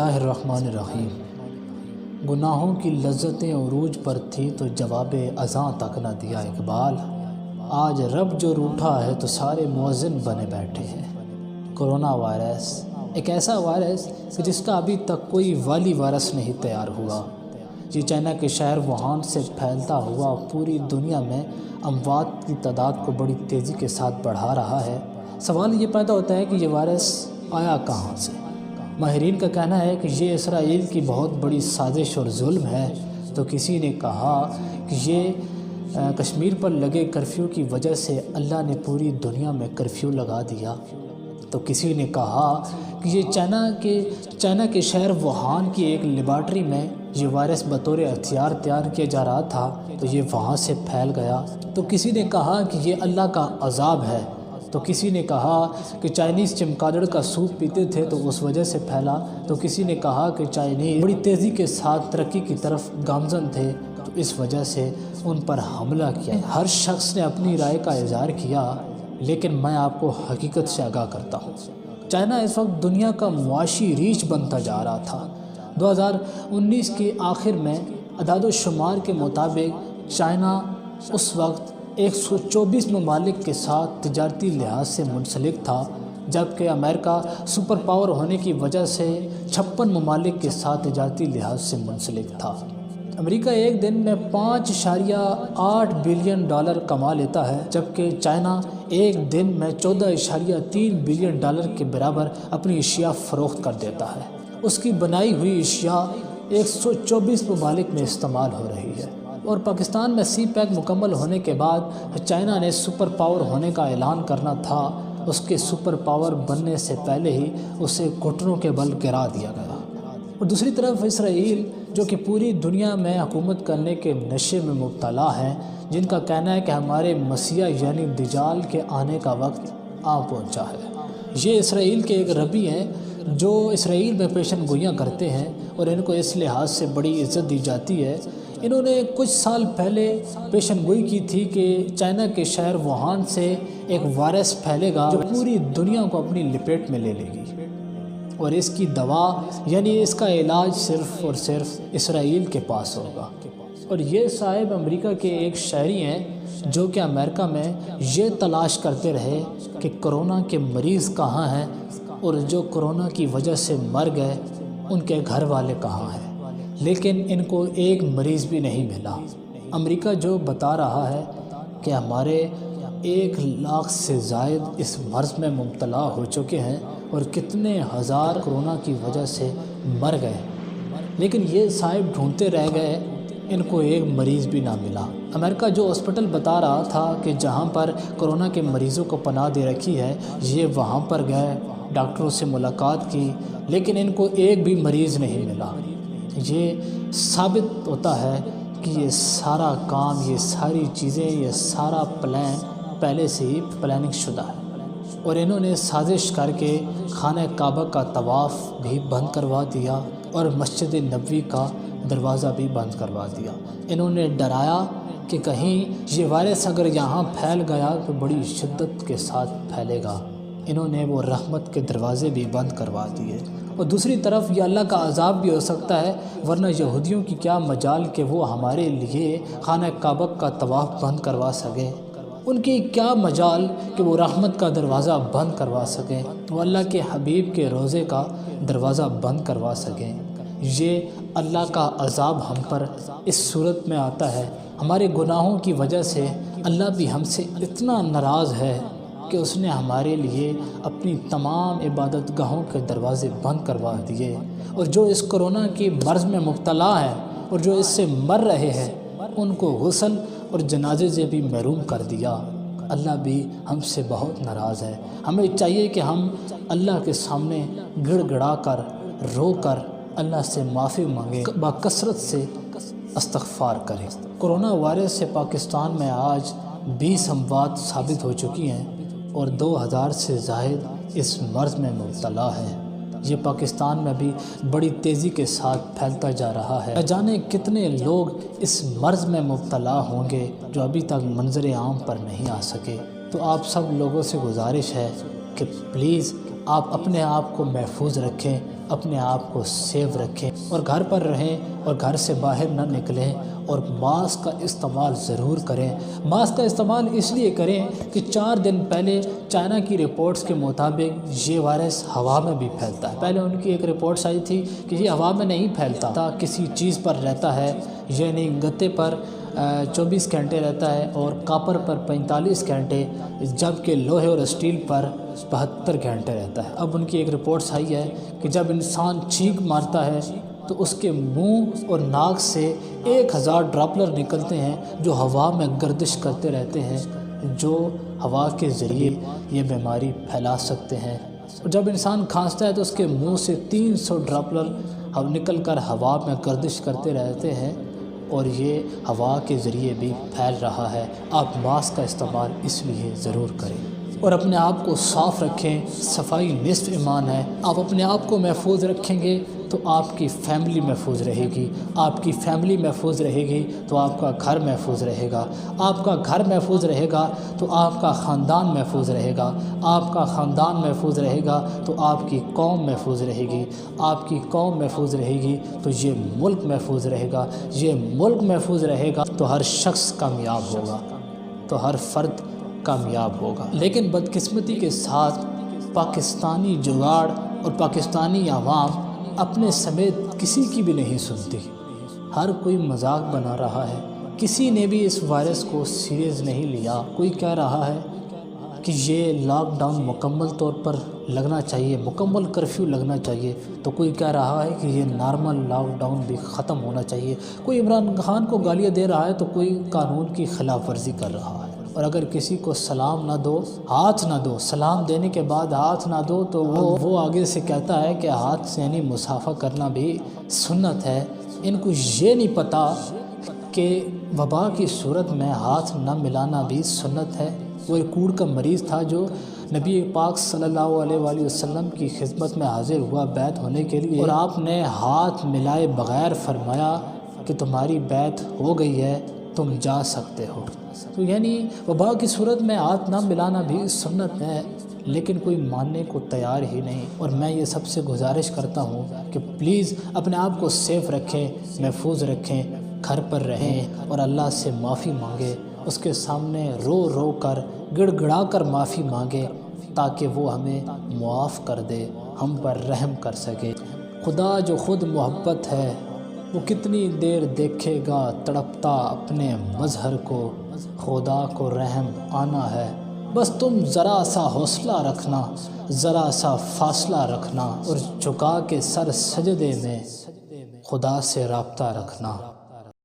اللہ الرحمن الرحیم۔ گناہوں کی لذتیں عروج پر تھی تو جواب اذاں تک نہ دیا اقبال۔ آج رب جو روٹھا ہے تو سارے مؤذن بنے بیٹھے ہیں۔ کرونا وائرس ایک ایسا وائرس کہ جس کا ابھی تک کوئی والی وائرس نہیں تیار ہوا۔ یہ چائنا کے شہر ووہان سے پھیلتا ہوا پوری دنیا میں اموات کی تعداد کو بڑی تیزی کے ساتھ بڑھا رہا ہے۔ سوال یہ پیدا ہوتا ہے کہ یہ وائرس آیا کہاں سے؟ ماہرین کا کہنا ہے کہ یہ اسرائیل کی بہت بڑی سازش اور ظلم ہے، تو کسی نے کہا کہ یہ کشمیر پر لگے کرفیو کی وجہ سے اللہ نے پوری دنیا میں کرفیو لگا دیا، تو کسی نے کہا کہ یہ چائنا کے شہر ووہان کی ایک لیبارٹری میں یہ وائرس بطور ہتھیار تیار کیا جا رہا تھا تو یہ وہاں سے پھیل گیا، تو کسی نے کہا کہ یہ اللہ کا عذاب ہے، تو کسی نے کہا کہ چائنیز چمگادڑ کا سوپ پیتے تھے تو اس وجہ سے پھیلا، تو کسی نے کہا کہ چائنیز بڑی تیزی کے ساتھ ترقی کی طرف گامزن تھے تو اس وجہ سے ان پر حملہ کیا۔ ہر شخص نے اپنی رائے کا اظہار کیا، لیکن میں آپ کو حقیقت سے آگاہ کرتا ہوں۔ چائنا اس وقت دنیا کا معاشی ریچھ بنتا جا رہا تھا۔ 2019 کے آخر میں اعداد و شمار کے مطابق چائنا اس وقت 124 ممالک کے ساتھ تجارتی لحاظ سے منسلک تھا، جبکہ امریکہ سپر پاور ہونے کی وجہ سے 56 ممالک کے ساتھ تجارتی لحاظ سے منسلک تھا۔ امریکہ ایک دن میں $5.8 بلین کما لیتا ہے، جبکہ چائنا ایک دن میں $14.3 بلین کے برابر اپنی اشیاء فروخت کر دیتا ہے۔ اس کی بنائی ہوئی اشیاء 124 ممالک میں استعمال ہو رہی ہے، اور پاکستان میں سی پیک مکمل ہونے کے بعد چائنا نے سپر پاور ہونے کا اعلان کرنا تھا۔ اس کے سپر پاور بننے سے پہلے ہی اسے گھٹنوں کے بل گرا دیا گیا۔ اور دوسری طرف اسرائیل، جو کہ پوری دنیا میں حکومت کرنے کے نشے میں مبتلا ہے، جن کا کہنا ہے کہ ہمارے مسیح یعنی دجال کے آنے کا وقت آ پہنچا ہے۔ یہ اسرائیل کے ایک ربی ہیں جو اسرائیل میں پیشن گوئیاں کرتے ہیں، اور ان کو اس لحاظ سے بڑی عزت دی جاتی ہے۔ انہوں نے کچھ سال پہلے پیشن گوئی کی تھی کہ چائنا کے شہر ووہان سے ایک وائرس پھیلے گا جو پوری دنیا کو اپنی لپیٹ میں لے لے گی، اور اس کی دوا یعنی اس کا علاج صرف اور صرف اسرائیل کے پاس ہوگا۔ اور یہ صاحب امریکہ کے ایک شہری ہیں جو کہ امریکہ میں یہ تلاش کرتے رہے کہ کرونا کے مریض کہاں ہیں، اور جو کرونا کی وجہ سے مر گئے ان کے گھر والے کہاں ہیں، لیکن ان کو ایک مریض بھی نہیں ملا۔ امریکہ جو بتا رہا ہے کہ ہمارے 1 لاکھ سے زائد اس مرض میں مبتلا ہو چکے ہیں، اور کتنے ہزار کرونا کی وجہ سے مر گئے، لیکن یہ صاحب ڈھونڈتے رہ گئے، ان کو ایک مریض بھی نہ ملا۔ امریکہ جو ہاسپٹل بتا رہا تھا کہ جہاں پر کرونا کے مریضوں کو پناہ دے رکھی ہے، یہ وہاں پر گئے، ڈاکٹروں سے ملاقات کی، لیکن ان کو ایک بھی مریض نہیں ملا۔ یہ ثابت ہوتا ہے کہ یہ سارا کام، یہ ساری چیزیں، یہ سارا پلان پہلے سے ہی پلاننگ شدہ ہے، اور انہوں نے سازش کر کے خانہ کعبہ کا طواف بھی بند کروا دیا اور مسجد نبوی کا دروازہ بھی بند کروا دیا۔ انہوں نے ڈرایا کہ کہیں یہ وائرس اگر یہاں پھیل گیا تو بڑی شدت کے ساتھ پھیلے گا۔ انہوں نے وہ رحمت کے دروازے بھی بند کروا دیے، اور دوسری طرف یہ اللہ کا عذاب بھی ہو سکتا ہے، ورنہ یہودیوں کی کیا مجال کہ وہ ہمارے لیے خانہ کعبہ کا طواف بند کروا سکیں، ان کی کیا مجال کہ وہ رحمت کا دروازہ بند کروا سکیں، وہ اللہ کے حبیب کے روضے کا دروازہ بند کروا سکیں۔ یہ اللہ کا عذاب ہم پر اس صورت میں آتا ہے، ہمارے گناہوں کی وجہ سے اللہ بھی ہم سے اتنا ناراض ہے کہ اس نے ہمارے لیے اپنی تمام عبادت گاہوں کے دروازے بند کروا دیے، اور جو اس کرونا کی مرض میں مبتلا ہے اور جو اس سے مر رہے ہیں ان کو غسل اور جنازے سے بھی محروم کر دیا۔ اللہ بھی ہم سے بہت ناراض ہے۔ ہمیں چاہیے کہ ہم اللہ کے سامنے گڑ گڑا کر، رو کر اللہ سے معافی مانگیں، بکثرت سے استغفار کریں۔ کرونا وائرس سے پاکستان میں آج 20 اموات ثابت ہو چکی ہیں، اور 2000 سے زائد اس مرض میں مبتلا ہیں۔ یہ پاکستان میں بھی بڑی تیزی کے ساتھ پھیلتا جا رہا ہے۔ نہ جانے کتنے لوگ اس مرض میں مبتلا ہوں گے جو ابھی تک منظر عام پر نہیں آ سکے۔ تو آپ سب لوگوں سے گزارش ہے کہ پلیز آپ اپنے آپ کو محفوظ رکھیں، اپنے آپ کو سیو رکھیں اور گھر پر رہیں اور گھر سے باہر نہ نکلیں اور ماسک کا استعمال ضرور کریں۔ ماسک کا استعمال اس لیے کریں کہ 4 دن پہلے چائنا کی رپورٹس کے مطابق یہ وائرس ہوا میں بھی پھیلتا ہے۔ پہلے ان کی ایک رپورٹس آئی تھی کہ یہ ہوا میں نہیں پھیلتا، کسی چیز پر رہتا ہے، یعنی گتے پر 24 گھنٹے رہتا ہے اور کاپر پر 45 گھنٹے، جبکہ لوہے اور اسٹیل پر 72 گھنٹے رہتا ہے۔ اب ان کی ایک رپورٹس آئی ہے کہ جب انسان چھینک مارتا ہے تو اس کے منہ اور ناک سے 1000 ڈراپلر نکلتے ہیں جو ہوا میں گردش کرتے رہتے ہیں، جو ہوا کے ذریعے یہ بیماری پھیلا سکتے ہیں۔ اور جب انسان کھانستا ہے تو اس کے منہ سے 300 ڈراپلر نکل کر ہوا میں گردش کرتے رہتے ہیں اور یہ ہوا کے ذریعے بھی پھیل رہا ہے۔ آپ ماسک کا استعمال اس لیے ضرور کریں اور اپنے آپ کو صاف رکھیں۔ صفائی نصف ایمان ہے۔ آپ اپنے آپ کو محفوظ رکھیں گے تو آپ کی فیملی محفوظ رہے گی، آپ کی فیملی محفوظ رہے گی تو آپ کا گھر محفوظ رہے گا، آپ کا گھر محفوظ رہے گا تو آپ کا خاندان محفوظ رہے گا، آپ کا خاندان محفوظ رہے گا تو آپ کی قوم محفوظ رہے گی، آپ کی قوم محفوظ رہے گی تو یہ ملک محفوظ رہے گا، یہ ملک محفوظ رہے گا تو ہر شخص کامیاب ہوگا، تو ہر فرد کامیاب ہوگا۔ لیکن بدقسمتی کے ساتھ پاکستانی جگاڑ اور پاکستانی عوام اپنے سمیت کسی کی بھی نہیں سنتی، ہر کوئی مذاق بنا رہا ہے، کسی نے بھی اس وائرس کو سیریس نہیں لیا۔ کوئی کہہ رہا ہے کہ یہ لاک ڈاؤن مکمل طور پر لگنا چاہیے، مکمل کرفیو لگنا چاہیے، تو کوئی کہہ رہا ہے کہ یہ نارمل لاک ڈاؤن بھی ختم ہونا چاہیے۔ کوئی عمران خان کو گالیاں دے رہا ہے تو کوئی قانون کی خلاف ورزی کر رہا ہے۔ اور اگر کسی کو سلام نہ دو، ہاتھ نہ دو، سلام دینے کے بعد ہاتھ نہ دو تو وہ آگے سے کہتا ہے کہ ہاتھ سے یعنی مصافحہ کرنا بھی سنت ہے۔ ان کو یہ نہیں پتہ کہ وبا کی صورت میں ہاتھ نہ ملانا بھی سنت ہے۔ وہ ایک کوڑ کا مریض تھا جو نبی پاک صلی اللہ علیہ وآلہ وسلم کی خدمت میں حاضر ہوا بیعت ہونے کے لیے، اور آپ نے ہاتھ ملائے بغیر فرمایا کہ تمہاری بیعت ہو گئی ہے، تم جا سکتے ہو۔ تو یعنی وبا کی صورت میں ہاتھ نہ ملانا بھی سنت ہے، لیکن کوئی ماننے کو تیار ہی نہیں۔ اور میں یہ سب سے گزارش کرتا ہوں کہ پلیز اپنے آپ کو سیف رکھیں، محفوظ رکھیں، گھر پر رہیں اور اللہ سے معافی مانگیں، اس کے سامنے رو رو کر گڑ گڑا کر معافی مانگیں تاکہ وہ ہمیں معاف کر دے، ہم پر رحم کر سکے۔ خدا جو خود محبت ہے وہ کتنی دیر دیکھے گا تڑپتا اپنے مظہر کو، خدا کو رحم آنا ہے، بس تم ذرا سا حوصلہ رکھنا، ذرا سا فاصلہ رکھنا اور جھکا کے سر سجدے میں خدا سے رابطہ رکھنا۔